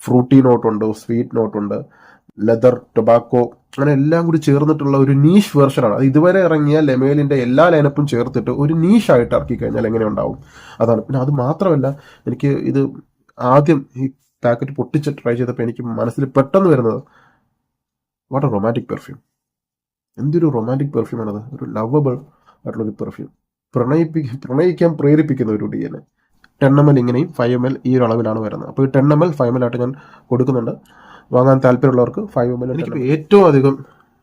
Frooti നോട്ടുണ്ട്, sweet നോട്ടുണ്ട്, leather, tobacco, അങ്ങനെ എല്ലാം കൂടി ചേർന്നിട്ടുള്ള ഒരു നീഷ് വെർഷനാണ്. അത് ഇതുവരെ ഇറങ്ങിയ ലെമേലിന്റെ എല്ലാ ലൈനപ്പും ചേർത്തിട്ട് ഒരു നീഷായിട്ട് ഇറക്കി കഴിഞ്ഞാൽ എങ്ങനെ ഉണ്ടാവും അതാണ്. പിന്നെ അത് മാത്രമല്ല, എനിക്ക് ഇത് ആദ്യം ഈ പാക്കറ്റ് പൊട്ടിച്ച് ട്രൈ ചെയ്തപ്പോൾ എനിക്ക് മനസ്സിൽ പെട്ടെന്ന് വരുന്നത് വാട്ട് എ റൊമാൻറ്റിക് പെർഫ്യൂം. എന്തൊരു റൊമാൻറ്റിക് പെർഫ്യൂമാണത്. ഒരു ലവബിൾ ആയിട്ടുള്ളൊരു പെർഫ്യൂം, പ്രണയിക്കാൻ പ്രേരിപ്പിക്കുന്ന ഒരു DNA. 10 ml ഇങ്ങനെയും 5 ml ഈ ഒരു അളവിലാണ് വരുന്നത്. അപ്പോൾ ഈ 10 ml 5 ml ആയിട്ട് ഞാൻ കൊടുക്കുന്നുണ്ട്. വാങ്ങാൻ താല്പര്യമുള്ളവർക്ക് 5 ml. എനിക്ക് ഏറ്റവും അധികം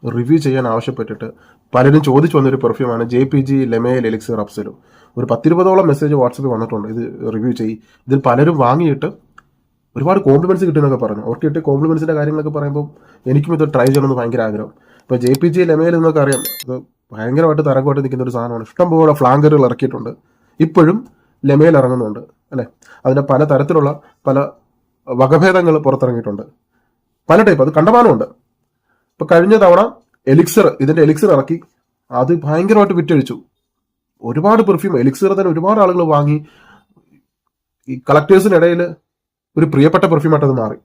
റിവ്യൂ ചെയ്യാൻ ആവശ്യപ്പെട്ടിട്ട് പലരും ചോദിച്ചു വന്നൊരു പെർഫ്യൂമാണ് JPG ലെമേൽ എലിക്സിർ അബ്സലു. ഒരു 10-20ഓളം മെസ്സേജ് വാട്സപ്പിൽ വന്നിട്ടുണ്ട് ഇത് റിവ്യൂ ചെയ്യും. ഇതിൽ പലരും വാങ്ങിയിട്ട് ഒരുപാട് കോംപ്ലിമെന്റ്സ് കിട്ടുമെന്നൊക്കെ പറഞ്ഞു. അവർക്ക് കിട്ടിയ കോംപ്ലിമെന്റ്സിന്റെ കാര്യങ്ങളൊക്കെ പറയുമ്പോൾ എനിക്കും ഇത് ട്രൈ ചെയ്യണമെന്ന് ഭയങ്കര ആഗ്രഹം. ഇപ്പോൾ JPG ലെമേൽ എന്നൊക്കെ അറിയാം, അത് ഭയങ്കരമായിട്ട് തരംഗമായിട്ട് നിൽക്കുന്ന ഒരു സാധനമാണ്. ഇഷ്ടംപോലെ ഫ്ലാങ്കറുകൾ ഇറക്കിയിട്ടുണ്ട്. ഇപ്പോഴും ലെമേൽ ഇറങ്ങുന്നുണ്ട് അല്ലേ. അതിന്റെ പല തരത്തിലുള്ള പല വകഭേദങ്ങൾ പുറത്തിറങ്ങിയിട്ടുണ്ട്, പല ടൈപ്പ്, അത് കണ്ടമാനമുണ്ട്. ഇപ്പൊ കഴിഞ്ഞ തവണ ഇതിന്റെ എലിക്സിർ ഇറക്കി, അത് ഭയങ്കരമായിട്ട് വിറ്റഴിച്ചു. ഒരുപാട് പെർഫ്യൂം എലിക്സിർ തന്നെ ഒരുപാട് ആളുകൾ വാങ്ങി. ഈ കളക്ടേഴ്സിനിടയിൽ ഒരു പ്രിയപ്പെട്ട പെർഫ്യൂമായിട്ട് അത് മാറി.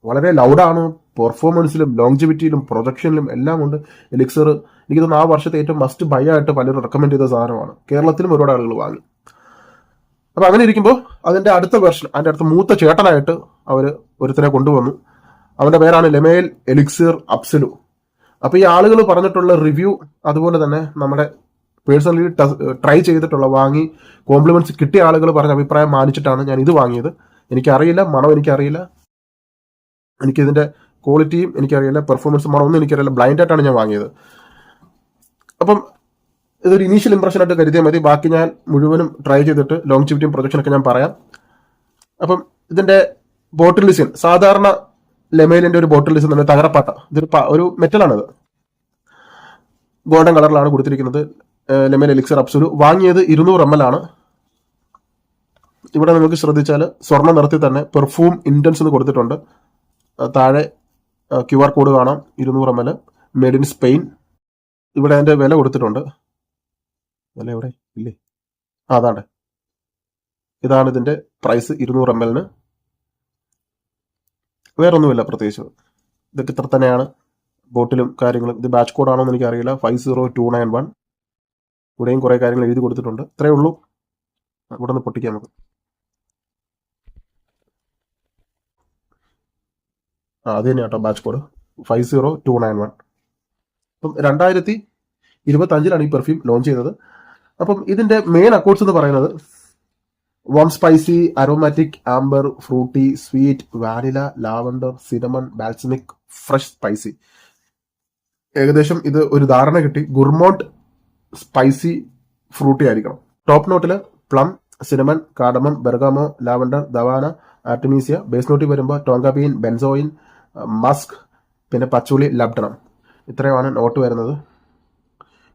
വളരെ ലൗഡാണ്, പെർഫോമൻസിലും ലോങ്ജിവിറ്റിയിലും പ്രൊജക്ഷനിലും എല്ലാം ഉണ്ട് എലിക്സിർ. എനിക്ക് തോന്നുന്നു ആ വർഷത്തെ ഏറ്റവും മസ്റ്റ് ബൈ ആയിട്ട് പലരും റെക്കമെൻഡ് ചെയ്ത സാധനമാണ്. കേരളത്തിലും ഒരുപാട് ആളുകൾ വാങ്ങി. അപ്പൊ അങ്ങനെ ഇരിക്കുമ്പോൾ അതിന്റെ അടുത്ത വെർഷൻ, അതിന്റെ അടുത്ത മൂത്ത ചേട്ടനായിട്ട് അവർ ഒരുത്തനെ കൊണ്ടുവന്നു. അവന്റെ പേരാണ് ലെമേൽ എലിക്സിർ അബ്സലു. അപ്പൊ ഈ ആളുകൾ പറഞ്ഞിട്ടുള്ള റിവ്യൂ, അതുപോലെ തന്നെ നമ്മുടെ പേഴ്സണലി ട്രൈ ചെയ്തിട്ടുള്ള വാങ്ങി കോംപ്ലിമെന്റ്സ് കിട്ടിയ ആളുകൾ പറഞ്ഞ അഭിപ്രായം മാനിച്ചിട്ടാണ് ഞാൻ ഇത് വാങ്ങിയത്. എനിക്കറിയില്ല, മണം എനിക്കറിയില്ല, എനിക്കിതിന്റെ ക്വാളിറ്റിയും എനിക്കറിയില്ല, പെർഫോമൻസ് മണമൊന്നും എനിക്കറിയില്ല, ബ്ലൈൻഡ് ആയിട്ടാണ് ഞാൻ വാങ്ങിയത്. അപ്പം ഇതൊരു ഇനീഷ്യൽ ഇംപ്രഷൻ ആയിട്ട് കരുതിയാൽ മതി. ബാക്കി ഞാൻ മുഴുവനും ട്രൈ ചെയ്തിട്ട് ലോങ്ജിവിറ്റിയും പ്രൊജക്ഷനൊക്കെ ഞാൻ പറയാം. അപ്പം ഇതിന്റെ ബോട്ടിൽ ഡിസൈൻ, സാധാരണ ലെമേലിന്റെ ഒരു ബോട്ടിൽ ഡിസൈൻ തന്നെ തകരപ്പാട്ട, ഇതൊരു ഒരു മെറ്റലാണിത്, ഗോൾഡൻ കളറിലാണ് കൊടുത്തിരിക്കുന്നത്. ലെമേൽ എലിക്സിർ അബ്സലു വാങ്ങിയത് 200 ml ആണ്. ഇവിടെ നമുക്ക് ശ്രദ്ധിച്ചാൽ സ്വർണ്ണ നിറത്തിൽ തന്നെ പെർഫ്യൂം ഇന്റൻസ് എന്ന് കൊടുത്തിട്ടുണ്ട്. താഴെ QR കോഡ് കാണാം, 200 ml, മെയ്ഡ് ഇൻ സ്പെയിൻ. ഇവിടെ അതിന്റെ വില കൊടുത്തിട്ടുണ്ട്. വില എവിടെ ഇല്ലേ? അതാണ്, ഇതാണ് ഇതിന്റെ പ്രൈസ് 200 ml. വേറൊന്നുമില്ല പ്രത്യേകിച്ച്, ഇതൊക്കെ ഇത്ര തന്നെയാണ് ബോട്ടിലും കാര്യങ്ങളും. ഇത് ബാച്ച് കോഡാണോ എന്ന് എനിക്കറിയില്ല, 50291. ഇവിടെയും കുറെ കാര്യങ്ങൾ എഴുതി കൊടുത്തിട്ടുണ്ട്. ഇത്രയേ ഉള്ളൂ. ഇവിടെ നിന്ന് പൊട്ടിക്കാം നമുക്ക്. അത് തന്നെയാണ് കേട്ടോ ബാച്ച് കോഡ് 50291. അപ്പം 2025 ഈ പെർഫ്യൂം ലോഞ്ച് ചെയ്തത്. അപ്പം ഇതിന്റെ മെയിൻ അക്കൗണ്ട്സ് എന്ന് പറയുന്നത് warm spicy, aromatic, amber, fruity, sweet, vanilla, lavender, cinnamon, balsamic, fresh spicy. ഏകദേശം ഇത് ഒരു ധാരണ കിട്ടി, ഗുർമോട്ട് സ്പൈസി ഫ്രൂട്ടി ആയിരിക്കണം. ടോപ്പ് നോട്ടില് plum, cinnamon, cardamom, bergamot, lavender, ദവാന, ആർട്ടിമീസിയ. ബേസ് നോട്ടിൽ വരുമ്പോൾ ടോങ്കാബീൻ, ബെൻസോയിൻ, മസ്ക്, പിന്നെ പച്ചൂളി, ലബ്ഡണം. ഇത്രയുമാണ് നോട്ട് വരുന്നത്.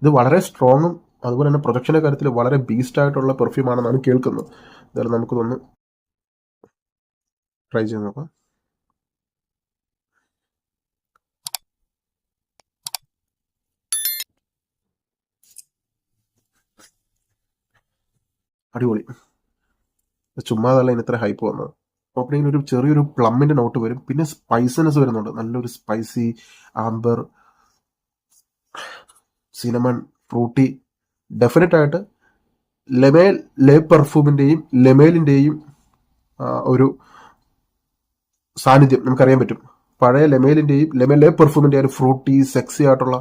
ഇത് വളരെ സ്ട്രോങ്ങും അതുപോലെ തന്നെ പ്രൊജക്ഷന്റെ കാര്യത്തിൽ വളരെ ബീസ്റ്റ് ആയിട്ടുള്ള പെർഫ്യൂം ആണെന്നാണ് കേൾക്കുന്നത്. എന്തായാലും നമുക്കിതൊന്ന് ട്രൈ ചെയ്ത് നോക്കാം. അടിപൊളി. ചുമ്മാതല്ല ഇത്ര ഹൈപ്പ് വന്നത്. ഓപ്പണിങ്ങിൽ ഒരു ചെറിയൊരു പ്ലമ്മിന്റെ നോട്ട് വരും, പിന്നെ സ്പൈസിനെസ് വരുന്നുണ്ട്. നല്ലൊരു spicy, amber, cinnamon, fruity. Definite ആയിട്ട് ലെ പെർഫ്യൂമിന്റെയും ലെമേലിന്റെയും ഒരു സാന്നിധ്യം നമുക്കറിയാൻ പറ്റും. പഴയ ലെ പെർഫ്യൂമിന്റെ ഒരു ഫ്രൂട്ടി സെക്സി ആയിട്ടുള്ള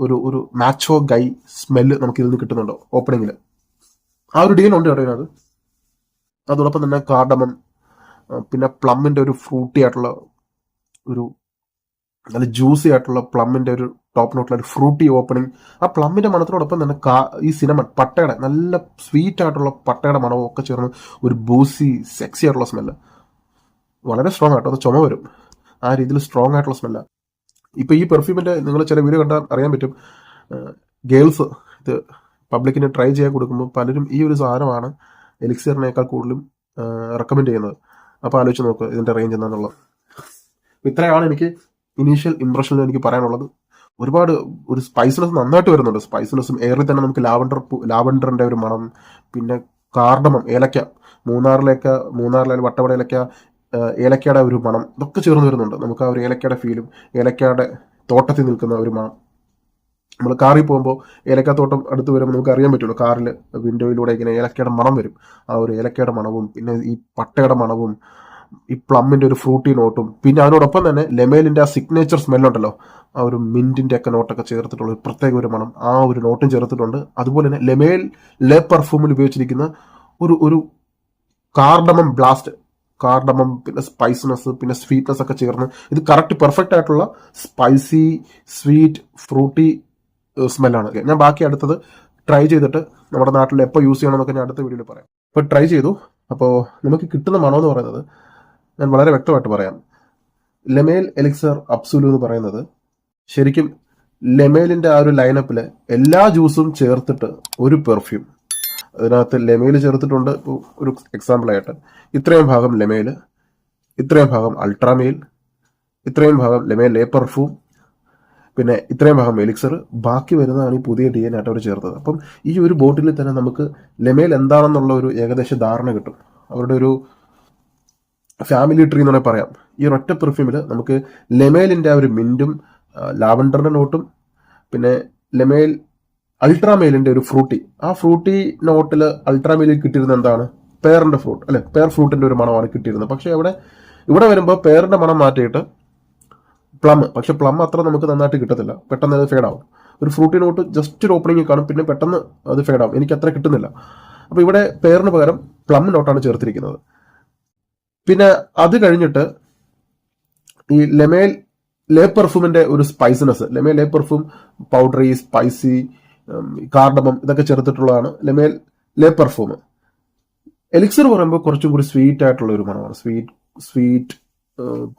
ഒരു മാച്ചോ ഗൈ സ്മെല്ല് നമുക്ക് ഇതിൽ നിന്ന് കിട്ടുന്നുണ്ടോ ഓപ്പണിങ്ങിൽ. ആ ഒരു ഡീൽ ഉണ്ട് കേട്ടോ ഇതിനകത്ത്. അതോടൊപ്പം തന്നെ കാർഡമം, പിന്നെ പ്ലമ്മിന്റെ ഒരു ഫ്രൂട്ടി ആയിട്ടുള്ള ഒരു നല്ല ജ്യൂസി ആയിട്ടുള്ള പ്ലമ്മിന്റെ ഒരു ടോപ്പ് നോട്ടിലെ ഒരു ഫ്രൂട്ടി ഓപ്പണിങ്. ആ പ്ലമ്മിന്റെ മണത്തിനോടൊപ്പം തന്നെ ഈ സിനമൺ, പട്ടയുടെ നല്ല സ്വീറ്റ് ആയിട്ടുള്ള പട്ടയുടെ മണവും ഒക്കെ ചേർന്ന് ഒരു ബൂസി സെക്സി ആയിട്ടുള്ള സ്മെല്ല്. വളരെ സ്ട്രോങ് ആട്ടോ, അത് ചുമ വരും. ആ രീതിയിൽ സ്ട്രോങ് ആയിട്ടുള്ള സ്മെല്ല. ഇപ്പൊ ഈ പെർഫ്യൂമിന്റെ നിങ്ങൾ ചില വീഡിയോ കണ്ടാൽ അറിയാൻ പറ്റും, ഗേൾസ് ഇത് പബ്ലിക്കിന് ട്രൈ ചെയ്യാൻ കൊടുക്കുമ്പോൾ പലരും ഈ ഒരു സാധനമാണ് എലിക്സിയറിനേക്കാൾ കൂടുതലും റെക്കമെൻഡ് ചെയ്യുന്നത്. അപ്പോൾ ആലോചിച്ച് നോക്കുക ഇതിന്റെ റേഞ്ച് എന്താണെന്നുള്ളത്. ഇത്രയാണ് എനിക്ക് ഇനീഷ്യൽ ഇംപ്രഷനിൽ എനിക്ക് പറയാനുള്ളത്. ഒരുപാട് ഒരു സ്പൈസിനെസ് നന്നായിട്ട് വരുന്നുണ്ട്. സ്പൈസിനെസ്സും എയറിൽ തന്നെ നമുക്ക് ലാവൻഡറിന്റെ ഒരു മണം, പിന്നെ കാർഡമം, ഏലക്ക. മൂന്നാറിലെ വട്ടവട ഏലക്ക ഏലക്കയുടെ ഒരു മണം ഇതൊക്കെ ചേർന്ന് വരുന്നുണ്ട്. നമുക്ക് ആ ഒരു ഏലക്കയുടെ ഫീലും ഏലക്കയുടെ തോട്ടത്തിൽ നിൽക്കുന്ന ഒരു മണം. നമ്മൾ കാറിൽ പോകുമ്പോൾ ഏലക്കാത്തോട്ടം അടുത്ത് വരുമ്പോൾ നമുക്ക് അറിയാൻ പറ്റുള്ളൂ. കാറിൽ വിൻഡോയിലൂടെ ഇങ്ങനെ ഏലക്കയുടെ മണം വരും. ആ ഒരു ഏലക്കയുടെ മണവും പിന്നെ ഈ പട്ടയുടെ മണവും ഈ പ്ലമ്മിന്റെ ഒരു ഫ്രൂട്ടി നോട്ടും പിന്നെ അതിനോടൊപ്പം തന്നെ ലെമേലിന്റെ ആ സിഗ്നേച്ചർ സ്മെല്ലുണ്ടല്ലോ, ആ ഒരു മിന്റിന്റെ ഒക്കെ നോട്ടൊക്കെ ചേർത്തിട്ടുള്ള ഒരു പ്രത്യേക ഒരു മണം, ആ ഒരു നോട്ടും ചേർത്തിട്ടുണ്ട്. അതുപോലെ തന്നെ ലെമേൽ ലേ പെർഫ്യൂമിൽ ഉപയോഗിച്ചിരിക്കുന്ന ഒരു കാർഡമം ബ്ലാസ്റ്റ്, കാർഡമം പിന്നെ സ്പൈസിനെസ് പിന്നെ സ്വീറ്റ്നെസ് ഒക്കെ ചേർന്ന് ഇത് കറക്റ്റ് പെർഫെക്റ്റ് ആയിട്ടുള്ള സ്പൈസി സ്വീറ്റ് ഫ്രൂട്ടി സ്മെല്ലാണ്. ഞാൻ ബാക്കി അടുത്തത് ട്രൈ ചെയ്തിട്ട് നമ്മുടെ നാട്ടിൽ എപ്പോൾ യൂസ് ചെയ്യണമെന്നൊക്കെ ഞാൻ അടുത്ത വീഡിയോയിൽ പറയാം. ഇപ്പോൾ ട്രൈ ചെയ്തു. അപ്പോൾ നമുക്ക് കിട്ടുന്ന മണം എന്ന് പറയുന്നത് ഞാൻ വളരെ വ്യക്തമായിട്ട് പറയാം. ലെമേൽ എലിക്സർ അബ്സുലു എന്ന് പറയുന്നത് ശരിക്കും ലെമേലിന്റെ ആ ഒരു ലൈനപ്പിൽ എല്ലാ ജ്യൂസും ചേർത്തിട്ട് ഒരു പെർഫ്യൂം. അതിനകത്ത് ലെമേൽ ചേർത്തിട്ടുണ്ട്. ഒരു എക്സാമ്പിൾ ആയിട്ട് ഇത്രയും ഭാഗം ലെമേൽ, ഇത്രയും ഭാഗം അൾട്രാമെയിൽ, ഇത്രയും ഭാഗം ലെമേൽ ലേ പെർഫ്യൂം, പിന്നെ ഇത്രയും ഭാഗം എലിക്സർ, ബാക്കി വരുന്നതാണ് ഈ പുതിയ DNA ആയിട്ട് അവർ ചേർത്തത്. അപ്പം ഈ ഒരു ബോട്ടിലിൽ തന്നെ നമുക്ക് ലെമേൽ എന്താണെന്നുള്ള ഒരു ഏകദേശ ധാരണ കിട്ടും. അവരുടെ ഒരു ഫാമിലി ട്രീ എന്ന് വേണമെങ്കിൽ പറയാം. ഈ ഒരൊറ്റ പെർഫ്യൂമിൽ നമുക്ക് ലെമേലിന്റെ ആ ഒരു മിന്റും ലാവൻഡറിന്റെ നോട്ടും പിന്നെ ലെമേൽ അൾട്രാമെയിലിന്റെ ഒരു ഫ്രൂട്ടി, ആ ഫ്രൂട്ടി നോട്ടിൽ അൾട്രാമെയിലിൽ കിട്ടിയിരുന്ന എന്താണ് പേറിന്റെ ഫ്രൂട്ട് അല്ലെ, പേർ ഫ്രൂട്ടിന്റെ ഒരു മണമാണ് കിട്ടിയിരുന്നത്. പക്ഷെ ഇവിടെ വരുമ്പോൾ പേറിന്റെ മണം മാറ്റിയിട്ട് പ്ലം, പക്ഷെ പ്ലം അത്ര നമുക്ക് നന്നായിട്ട് കിട്ടത്തില്ല, പെട്ടെന്ന് അത് ഫേഡ് ആവും. ഒരു ഫ്രൂട്ടി നോട്ട് ജസ്റ്റ് ഒരു ഓപ്പണിംഗ് കാണും, പിന്നെ പെട്ടെന്ന് അത് ഫേഡ് ആവും, എനിക്ക് അത്ര കിട്ടുന്നില്ല. അപ്പൊ ഇവിടെ പേറിന് പകരം പ്ലം നോട്ടാണ് ചേർത്തിരിക്കുന്നത്. പിന്നെ അത് കഴിഞ്ഞിട്ട് ഈ ലെമേൽ ലേ പെർഫ്യൂമിന്റെ ഒരു സ്പൈസിനെസ്, ലെമേൽ ലേ പെർഫ്യൂം പൗഡറി സ്പൈസി കാർഡമം ഇതൊക്കെ ചേർത്തിട്ടുള്ളതാണ് ലെമേൽ ലേ പെർഫ്യൂം. എലിക്സർ പറയുമ്പോൾ കുറച്ചും കൂടി സ്വീറ്റ് ആയിട്ടുള്ള ഒരു മണമാണ്. സ്വീറ്റ്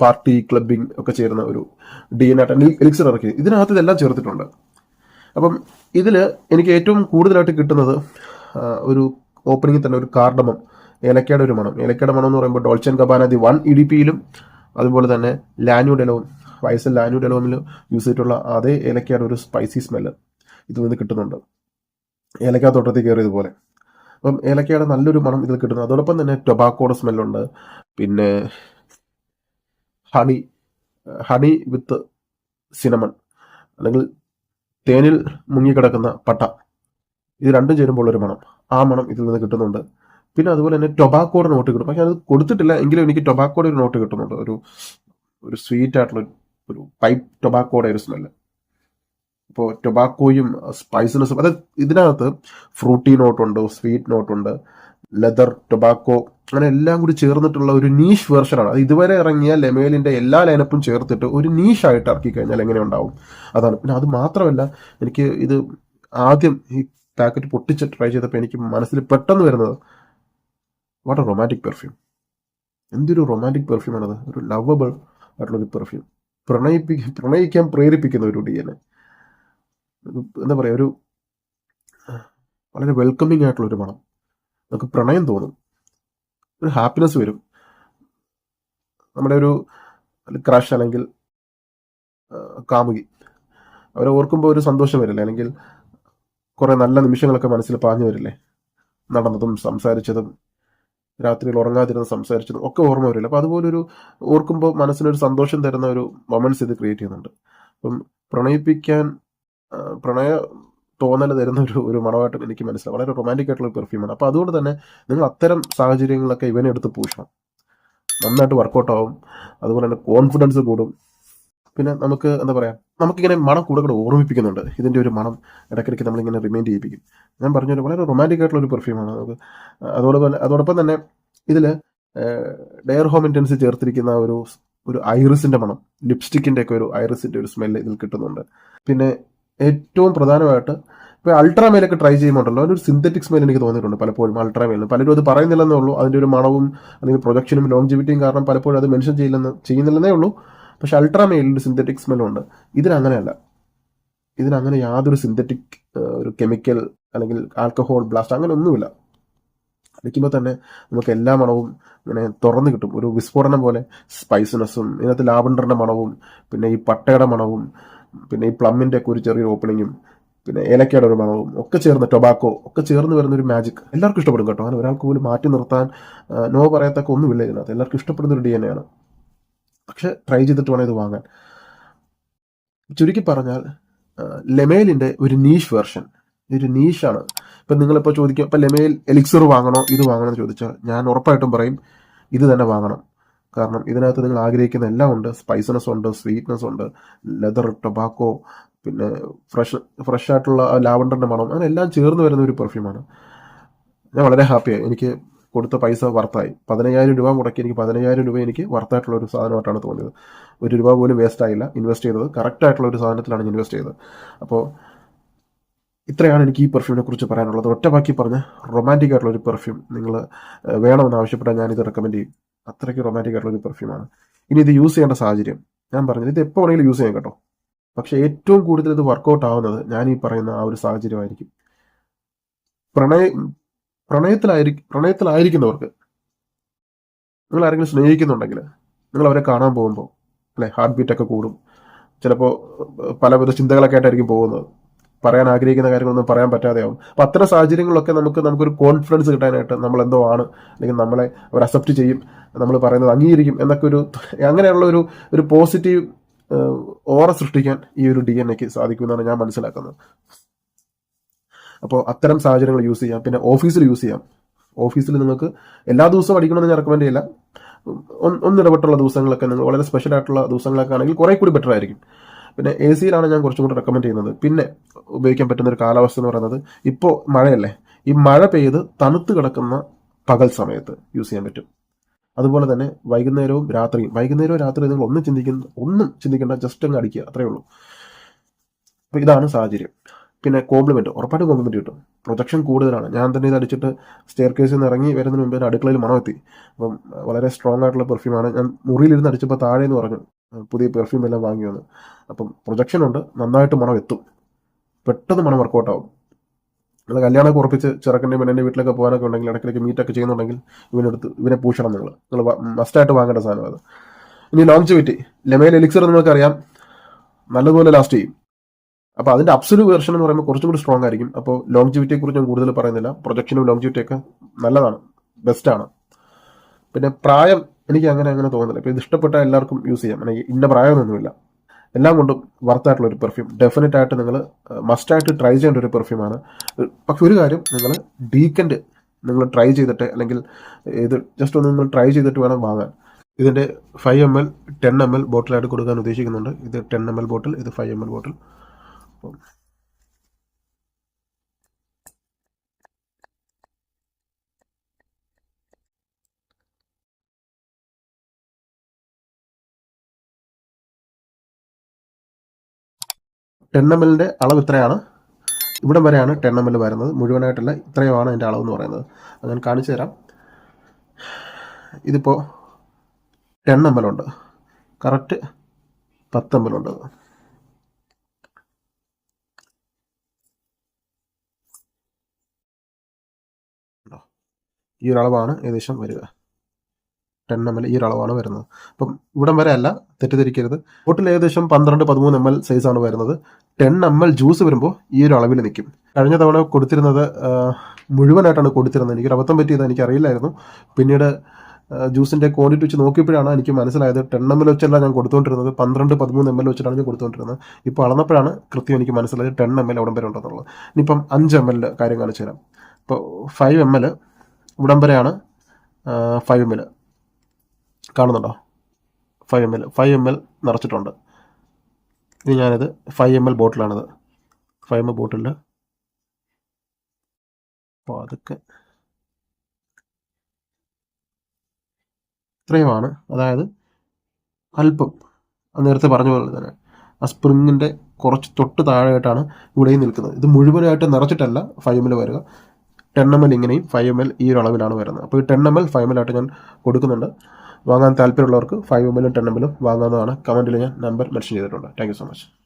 പാർട്ടി ക്ലബിംഗ് ഒക്കെ ചേരുന്ന ഒരു DNA എലിക്സർ ഇറക്കി. ഇതിനകത്ത് ഇതെല്ലാം ചേർത്തിട്ടുണ്ട്. അപ്പം ഇതിൽ എനിക്ക് ഏറ്റവും കൂടുതലായിട്ട് കിട്ടുന്നത് ഒരു ഓപ്പണിങ്ങിൽ തന്നെ ഒരു കാർഡമം, ഏലക്കയുടെ ഒരു മണം. ഏലക്കയുടെ മണം എന്ന് പറയുമ്പോൾ ഡോൾച്ചെ ആൻഡ് ഗബാന ദി 1 EDPയിലും അതുപോലെ തന്നെ ലാന്യൂഡെലോവും വൈസൽ ലാന്യൂഡെലോമിലും യൂസ് ചെയ്തിട്ടുള്ള അതേ ഏലക്കയുടെ ഒരു സ്പൈസി സ്മെല്ല് ഇതിൽ നിന്ന് കിട്ടുന്നുണ്ട്. ഏലക്ക തോട്ടത്തിൽ കയറിയതുപോലെ. അപ്പം ഏലക്കയുടെ നല്ലൊരു മണം ഇതിൽ കിട്ടുന്നു. അതോടൊപ്പം തന്നെ ടൊബാക്കോയുടെ സ്മെല്ലുണ്ട്. പിന്നെ ഹണി വിത്ത് സിനമൺ അല്ലെങ്കിൽ തേനിൽ മുങ്ങിക്കിടക്കുന്ന പട്ട, ഇത് രണ്ടും ചേരുമ്പോൾ ഒരു മണം, ആ മണം ഇതിൽ നിന്ന് കിട്ടുന്നുണ്ട്. പിന്നെ അതുപോലെ തന്നെ ടൊബാക്കോയുടെ നോട്ട് കിട്ടും. പക്ഷെ അത് കൊടുത്തിട്ടില്ല എങ്കിലും എനിക്ക് ടൊബാക്കോയുടെ ഒരു നോട്ട് കിട്ടുന്നുണ്ട്. ഒരു സ്വീറ്റ് ആയിട്ടുള്ള ഒരു പൈപ്പ് ടൊബാക്കോയുടെ ഒരു സ്മെല്ല്. ഇപ്പോൾ ടൊബാക്കോയും സ്പൈസിനെസ്സും, അതായത് ഇതിനകത്ത് ഫ്രൂട്ടി നോട്ടുണ്ട്, സ്വീറ്റ് നോട്ടുണ്ട്, ലെതർ, ടൊബാക്കോ, അങ്ങനെ എല്ലാം കൂടി ചേർന്നിട്ടുള്ള ഒരു നീഷ് വെർഷനാണ്. അത് ഇതുവരെ ഇറങ്ങിയ ലെമേലിന്റെ എല്ലാ ലൈനപ്പും ചേർത്തിട്ട് ഒരു നീഷായിട്ട് ഇറക്കി കഴിഞ്ഞാൽ എങ്ങനെ ഉണ്ടാവും അതാണ്. പിന്നെ അത് മാത്രമല്ല, എനിക്ക് ഇത് ആദ്യം ഈ പാക്കറ്റ് പൊട്ടിച്ച് ട്രൈ ചെയ്തപ്പോൾ എനിക്ക് മനസ്സിൽ പെട്ടെന്ന് വരുന്നത് വാട്ട് എ റൊമാൻറ്റിക് പെർഫ്യൂം. എന്തൊരു റൊമാൻറ്റിക് പെർഫ്യൂമാണത്. ഒരു ലവബിൾ ആയിട്ടുള്ളൊരു പെർഫ്യൂം, പ്രണയിക്കാൻ പ്രേരിപ്പിക്കുന്ന ഒരു DNA. എന്താ പറയുക, ഒരു വളരെ വെൽക്കമിങ് ആയിട്ടുള്ളൊരു മണം. നമുക്ക് പ്രണയം തോന്നും, ഒരു ഹാപ്പിനെസ് വരും. നമ്മുടെ ഒരു ക്രഷ് അല്ലെങ്കിൽ കാമുകി, അവരെ ഓർക്കുമ്പോൾ ഒരു സന്തോഷം വരില്ലേ, അല്ലെങ്കിൽ കുറെ നല്ല നിമിഷങ്ങളൊക്കെ മനസ്സിൽ പാഞ്ഞു വരില്ലേ, നടന്നതും സംസാരിച്ചതും രാത്രിയിൽ ഉറങ്ങാതിരുന്ന് സംസാരിച്ചതും ഒക്കെ ഓർമ്മ വരില്ല. അപ്പോൾ അതുപോലൊരു ഓർക്കുമ്പോൾ മനസ്സിനൊരു സന്തോഷം തരുന്ന ഒരു മൊമെന്റ്സ് ഇത് ക്രിയേറ്റ് ചെയ്യുന്നുണ്ട്. അപ്പം പ്രണയ തോന്നൽ തരുന്ന ഒരു മണമായിട്ട് എനിക്ക് മനസ്സിലാവും. വളരെ റൊമാൻറ്റിക് ആയിട്ടുള്ള പെർഫ്യൂമാണ്. അപ്പോൾ അതുകൊണ്ട് തന്നെ നിങ്ങൾ അത്തരം സാഹചര്യങ്ങളൊക്കെ ഇവനെ എടുത്ത് പൂശണം, നന്നായിട്ട് വർക്കൗട്ട് ആവും. അതുപോലെ തന്നെ കോൺഫിഡൻസ് കൂടും. പിന്നെ നമുക്ക് എന്താ പറയുക, നമുക്കിങ്ങനെ മണം കൂടെ ഓർമ്മിപ്പിക്കുന്നുണ്ട്. ഇതിൻ്റെ ഒരു മണം ഇടയ്ക്കിടയ്ക്ക് നമ്മളിങ്ങനെ റിമൈൻഡ് ചെയ്യിപ്പിക്കും. ഞാൻ പറഞ്ഞൊരു വളരെ റൊമാൻറ്റിക് ആയിട്ടുള്ള ഒരു പെർഫ്യൂമാണ് നമുക്ക്. അതോടൊപ്പം തന്നെ ഇതിൽ ഡെയർ ഹോം ഇൻറ്റൻസ് ചേർത്തിരിക്കുന്ന ഒരു ഐറിസിൻ്റെ മണം, ലിപ്സ്റ്റിക്കിൻ്റെ ഒക്കെ ഒരു ഐറിസിൻ്റെ ഒരു സ്മെല്ല് ഇതിൽ കിട്ടുന്നുണ്ട്. പിന്നെ ഏറ്റവും പ്രധാനമായിട്ട് ഇപ്പോൾ അൾട്രാമെയിലൊക്കെ ട്രൈ ചെയ്യുമ്പോണ്ടല്ലോ, അതിനൊരു സിന്തറ്റിക് സ്മെൽ എനിക്ക് തോന്നിയിട്ടുണ്ട് പലപ്പോഴും. അൾട്രാമെയിലിന് പലരും അത് പറയുന്നില്ലെന്നേ ഉള്ളൂ. അതിൻ്റെ ഒരു മണവും അല്ലെങ്കിൽ പ്രൊജക്ഷനും ലോങ്ജിവിറ്റിയും കാരണം പലപ്പോഴും അത് മെൻഷൻ ചെയ്യുന്നില്ലെന്നേ ഉള്ളൂ. പക്ഷെ അൾട്രാമെയിലിൻ്റെ സിന്തറ്റിക് സ്മെല്ലുണ്ട്. ഇതിനങ്ങനെയല്ല. ഇതിനങ്ങനെ യാതൊരു സിന്തറ്റിക് ഒരു കെമിക്കൽ അല്ലെങ്കിൽ ആൽക്കഹോൾ ബ്ലാസ്റ്റ് അങ്ങനെ ഒന്നുമില്ല. അടിക്കുമ്പോൾ തന്നെ നമുക്ക് എല്ലാ മണവും ഇങ്ങനെ തുറന്നു കിട്ടും. ഒരു വിസ്ഫോടനം പോലെ സ്പൈസിനെസ്സും, ഇതിനകത്ത് ലാവൻഡറിൻ്റെ മണവും, പിന്നെ ഈ പട്ടയുടെ മണവും, പിന്നെ ഈ പ്ലമ്മിൻ്റെ ഒക്കെ ഒരു ചെറിയ ഓപ്പണിങ്ങും, പിന്നെ ഏലക്കയുടെ ഒരു മണവും ഒക്കെ ചേർന്ന്, ടൊബാക്കോ ഒക്കെ ചേർന്ന് വരുന്ന ഒരു മാജിക് എല്ലാവർക്കും ഇഷ്ടപ്പെടും കേട്ടോ. അങ്ങനെ ഒരാൾക്ക് പോലും മാറ്റി നിർത്താൻ നോ പറയത്തക്ക ഒന്നുമില്ല ഇതിനകത്ത്. എല്ലാവർക്കും ഇഷ്ടപ്പെടുന്ന ഒരു DNA ആണ്. പക്ഷെ ട്രൈ ചെയ്തിട്ട് വേണം ഇത് വാങ്ങാൻ. ചുരുക്കി പറഞ്ഞാൽ ലെമേലിന്റെ ഒരു നീഷ് വെർഷൻ, ഒരു നീഷാണ്. ഇപ്പം നിങ്ങളിപ്പോൾ ചോദിക്കും ഇപ്പം ലെമേൽ എലിക്സർ വാങ്ങണോ ഇത് വാങ്ങണോ എന്ന് ചോദിച്ചാൽ ഞാൻ ഉറപ്പായിട്ടും പറയും ഇത് തന്നെ വാങ്ങണം. കാരണം ഇതിനകത്ത് നിങ്ങൾ ആഗ്രഹിക്കുന്ന എല്ലാം ഉണ്ട്. സ്പൈസനസ് ഉണ്ട്, സ്വീറ്റ്നെസ് ഉണ്ട്, ലെതർ, ടൊബാക്കോ, പിന്നെ ഫ്രഷ് ആയിട്ടുള്ള ലാവണ്ടറിന്റെ മണം, അങ്ങനെ എല്ലാം ചേർന്ന് വരുന്ന ഒരു പെർഫ്യൂമാണ്. ഞാൻ വളരെ ഹാപ്പിയായി. എനിക്ക് കൊടുത്ത പൈസ വർത്തായി. 15,000 രൂപ മുടക്കി എനിക്ക് 15,000 രൂപ എനിക്ക് വർത്തായിട്ടുള്ള ഒരു സാധനമായിട്ടാണ് തോന്നിയത്. 1 രൂപ പോലും വേസ്റ്റ് ആയില്ല. ഇൻവെസ്റ്റ് ചെയ്തത് കറക്റ്റായിട്ടുള്ള ഒരു സാധനത്തിലാണ് ഞാൻ ഇൻവെസ്റ്റ് ചെയ്തത്. അപ്പോൾ ഇത്രയാണ് എനിക്ക് ഈ പെർഫ്യൂമിനെ കുറിച്ച് പറയാനുള്ളത്. ഒറ്റ ബാക്കി പറഞ്ഞ റൊമാൻറ്റിക് ആയിട്ടുള്ള ഒരു പെർഫ്യൂം നിങ്ങൾ വേണമെന്ന് ആവശ്യപ്പെട്ടാൽ ഞാനിത് റെക്കമെൻഡ് ചെയ്യും. അത്രയ്ക്ക് റൊമാൻറ്റിക് ആയിട്ടുള്ള ഒരു പെർഫ്യൂമാണ്. ഇനി ഇത് യൂസ് ചെയ്യേണ്ട സാഹചര്യം ഞാൻ പറഞ്ഞത്, ഇത് എപ്പോൾ വേണമെങ്കിലും യൂസ് ചെയ്യാം കേട്ടോ. പക്ഷേ ഏറ്റവും കൂടുതൽ ഇത് വർക്കൗട്ട് ആവുന്നത് ഞാൻ ഈ പറയുന്ന ആ ഒരു സാഹചര്യമായിരിക്കും. പ്രണയത്തിലായിരിക്കുന്നവർക്ക്, നിങ്ങൾ ആരെങ്കിലും സ്നേഹിക്കുന്നുണ്ടെങ്കിൽ നിങ്ങൾ അവരെ കാണാൻ പോകുമ്പോൾ അല്ലെ, ഹാർട്ട് ബീറ്റൊക്കെ കൂടും. ചിലപ്പോൾ പലവിധ ചിന്തകളൊക്കെ ആയിട്ടായിരിക്കും പോകുന്നത്. പറയാൻ ആഗ്രഹിക്കുന്ന കാര്യങ്ങളൊന്നും പറയാൻ പറ്റാതെയാവും. അപ്പം അത്തരം സാഹചര്യങ്ങളിലൊക്കെ നമുക്കൊരു കോൺഫിഡൻസ് കിട്ടാനായിട്ട് നമ്മൾ എന്തോ ആണ്, അല്ലെങ്കിൽ നമ്മളെ അവർ അക്സെപ്റ്റ് ചെയ്യും, നമ്മൾ പറയുന്നത് അംഗീകരിക്കും എന്നൊക്കെ അങ്ങനെയുള്ള ഒരു പോസിറ്റീവ് ഓറ സൃഷ്ടിക്കാൻ ഈ ഒരു DNA സാധിക്കുമെന്നാണ് ഞാൻ മനസ്സിലാക്കുന്നത്. അപ്പോൾ അത്തരം സാഹചര്യങ്ങൾ യൂസ് ചെയ്യാം. പിന്നെ ഓഫീസിൽ യൂസ് ചെയ്യാം. ഓഫീസിൽ നിങ്ങൾക്ക് എല്ലാ ദിവസവും അടിക്കണമെന്ന് ഞാൻ റെക്കമെൻഡ് ചെയ്യില്ല. ഒന്നിടപെട്ടുള്ള ദിവസങ്ങളൊക്കെ, നിങ്ങൾ വളരെ സ്പെഷ്യൽ ആയിട്ടുള്ള ദിവസങ്ങളൊക്കെ ആണെങ്കിൽ കുറേ കൂടി ബെറ്റർ ആയിരിക്കും. പിന്നെ AC-യിലാണ് ഞാൻ കുറച്ചും കൂടി റെക്കമെൻഡ് ചെയ്യുന്നത്. പിന്നെ ഉപയോഗിക്കാൻ പറ്റുന്ന ഒരു കാലാവസ്ഥ എന്ന് പറയുന്നത്, ഇപ്പോൾ മഴയല്ലേ, ഈ മഴ പെയ്ത് തണുത്ത് കിടക്കുന്ന പകൽ സമയത്ത് യൂസ് ചെയ്യാൻ പറ്റും. അതുപോലെ തന്നെ വൈകുന്നേരവും രാത്രി നിങ്ങൾ ഒന്നും ചിന്തിക്കേണ്ട, ജസ്റ്റ് അങ്ങ് അടിക്കുക, അത്രയേ ഉള്ളൂ. അപ്പോൾ ഇതാണ് സാഹചര്യം. പിന്നെ കോംപ്ലിമെന്റ്, ഉറപ്പായിട്ടും കോംപ്ലിമെന്റ് കിട്ടും. പ്രൊജക്ഷൻ കൂടുതലാണ്. ഞാൻ തന്നെ ഇത് അടിച്ചിട്ട് സ്റ്റെയർ കേസിൽ നിന്ന് ഇറങ്ങി വരുന്നതിന് മുമ്പ് അടുക്കളയിൽ മണമെത്തി. അപ്പം വളരെ സ്ട്രോങ് ആയിട്ടുള്ള പെർഫ്യൂമാണ്. ഞാൻ മുറിയിലിരുന്ന് അടിച്ചപ്പോൾ താഴെ എന്ന് പറഞ്ഞു പുതിയ പെർഫ്യൂം എല്ലാം വാങ്ങി വന്നു. അപ്പം പ്രൊജക്ഷൻ ഉണ്ട്, നന്നായിട്ട് മണം എത്തും, പെട്ടെന്ന് മണം വർക്കൗട്ട് ആവും. നിങ്ങൾ കല്യാണമൊക്കെ ഉറപ്പിച്ച് ചെറുക്കൻ്റെ പെണ്ണിൻ്റെ വീട്ടിലൊക്കെ പോകാനൊക്കെ ഉണ്ടെങ്കിൽ, ഇടയ്ക്കിടയ്ക്ക് മീറ്റൊക്കെ ചെയ്യുന്നുണ്ടെങ്കിൽ ഇവനെ പൂശണം. നിങ്ങൾ മസ്റ്റായിട്ട് വാങ്ങേണ്ട സാധനം അത്. ഇനി ലോങ്ജിവിറ്റി, ലെമേൽ എലിക്സർ നിങ്ങൾക്കറിയാം നല്ലതുപോലെ ലാസ്റ്റ് ചെയ്യും. അപ്പോൾ അതിൻ്റെ അബ്സല്യൂട്ട് വെർഷൻ എന്ന് പറയുമ്പോൾ കുറച്ചും കൂടി സ്ട്രോങ് ആയിരിക്കും. അപ്പോൾ ലോങ്ജിവിറ്റിയെ കുറിച്ച് ഞാൻ കൂടുതൽ പറയുന്നില്ല. പ്രൊജക്ഷനും ലോങ്ജിവിറ്റിയൊക്കെ നല്ലതാണ്, ബെസ്റ്റാണ്. പിന്നെ പ്രായം എനിക്ക് അങ്ങനെ തോന്നുന്നില്ല. ഇപ്പോൾ ഇത് ഇഷ്ടപ്പെട്ട എല്ലാവർക്കും യൂസ് ചെയ്യാം. എനിക്ക് ഇന്ന പ്രായമൊന്നുമില്ല. എല്ലാം കൊണ്ടും വർത്തായിട്ടുള്ള ഒരു പെർഫ്യൂം, ഡെഫിനറ്റ് ആയിട്ട് നിങ്ങൾ മസ്റ്റായിട്ട് ട്രൈ ചെയ്യേണ്ട ഒരു പെർഫ്യൂമാണ്. പക്ഷെ ഒരു കാര്യം, നിങ്ങൾ ഡീക്കൻറ്റ് നിങ്ങൾ ട്രൈ ചെയ്തിട്ട്, അല്ലെങ്കിൽ ഇത് ജസ്റ്റ് ഒന്ന് നിങ്ങൾ ട്രൈ ചെയ്തിട്ട് വേണം വാങ്ങാൻ. ഇതിൻ്റെ 5 ml 10 ml ബോട്ടിലായിട്ട് കൊടുക്കാൻ ഉദ്ദേശിക്കുന്നുണ്ട്. ഇത് 10 ml ബോട്ടിൽ, ഇത് 5 ml ബോട്ടിൽ. ടെൻ എം എല്ലിൻ്റെ അളവ് ഇത്രയാണ്. ഇവിടം വരെയാണ് 10 ml വരുന്നത്, മുഴുവനായിട്ടല്ല. ഇത്രയുമാണ് എൻ്റെ അളവെന്ന് പറയുന്നത്. അത് ഞാൻ കാണിച്ചു തരാം. ഇതിപ്പോൾ 10 ml ഉണ്ട്, കറക്റ്റ് 10 ml ഉണ്ട്. ഈ ഒരു അളവാണ് ഏകദേശം വരിക. 10 ml ഈ ഒരു അളവാണ് വരുന്നത്. അപ്പം ഇവിടം വരെ അല്ല, തെറ്റിദ്ധരിക്കരുത്. ബോട്ടിൽ ഏകദേശം 12-13 ml സൈസാണ് വരുന്നത്. 10 ml ജ്യൂസ് വരുമ്പോൾ ഈ ഒരു അളവിൽ നിൽക്കും. കഴിഞ്ഞ തവണ കൊടുത്തിരുന്നത് മുഴുവനായിട്ടാണ് കൊടുത്തിരുന്നത്. എനിക്കൊരു അബദ്ധം പറ്റിയത് എനിക്കറിയില്ലായിരുന്നു. പിന്നീട് ജ്യൂസിൻ്റെ ക്വാണ്ടിറ്റി വെച്ച് നോക്കിയപ്പോഴാണ് എനിക്ക് മനസ്സിലായത് 10 ml വെച്ചല്ല ഞാൻ കൊടുത്തുകൊണ്ടിരുന്നത്, 12-13 ml വെച്ചിട്ടാണ് ഞാൻ കൊടുത്തുകൊണ്ടിരുന്നത്. ഇപ്പോൾ അളന്നപ്പോഴാണ് കൃത്യം എനിക്ക് മനസ്സിലായത് 10 ml അവിടം വരെ ഉണ്ടെന്നുള്ളത്. ഇനിയിപ്പം 5 ml കാര്യം കാണിച്ചു തരാം. ഇപ്പോൾ 5 ml ഇവിടം വരെയാണ് 5 ml കാണുന്നുണ്ടോ? 5 ml നിറച്ചിട്ടുണ്ട്. ഇനി ഞാനിത് 5 ml ബോട്ടിലാണിത്. 5 ml ബോട്ടിലിൽ അപ്പോൾ അതൊക്കെ ഇത്രയുമാണ്. അതായത് അല്പം നേരത്തെ പറഞ്ഞ പോലെ തന്നെ ആ സ്പ്രിങ്ങിൻ്റെ കുറച്ച് തൊട്ട് താഴെയായിട്ടാണ് ഇവിടെയും നിൽക്കുന്നത്. ഇത് മുഴുവനായിട്ട് നിറച്ചിട്ടല്ല 5 ml വരിക. 10 ml ഇങ്ങനെയും 5 ml ഈ ഒരു അളവിലാണ് വരുന്നത്. അപ്പോൾ ഈ 10 ml 5 ml ആയിട്ട് ഞാൻ കൊടുക്കുന്നുണ്ട്. വാങ്ങാൻ താല്പര്യമുള്ളവർക്ക് 5 ml 10 ml വാങ്ങാവുന്നതാണ്. കമൻറ്റിൽ ഞാൻ നമ്പർ മെൻഷൻ ചെയ്തിട്ടുണ്ട്. Thank you so much.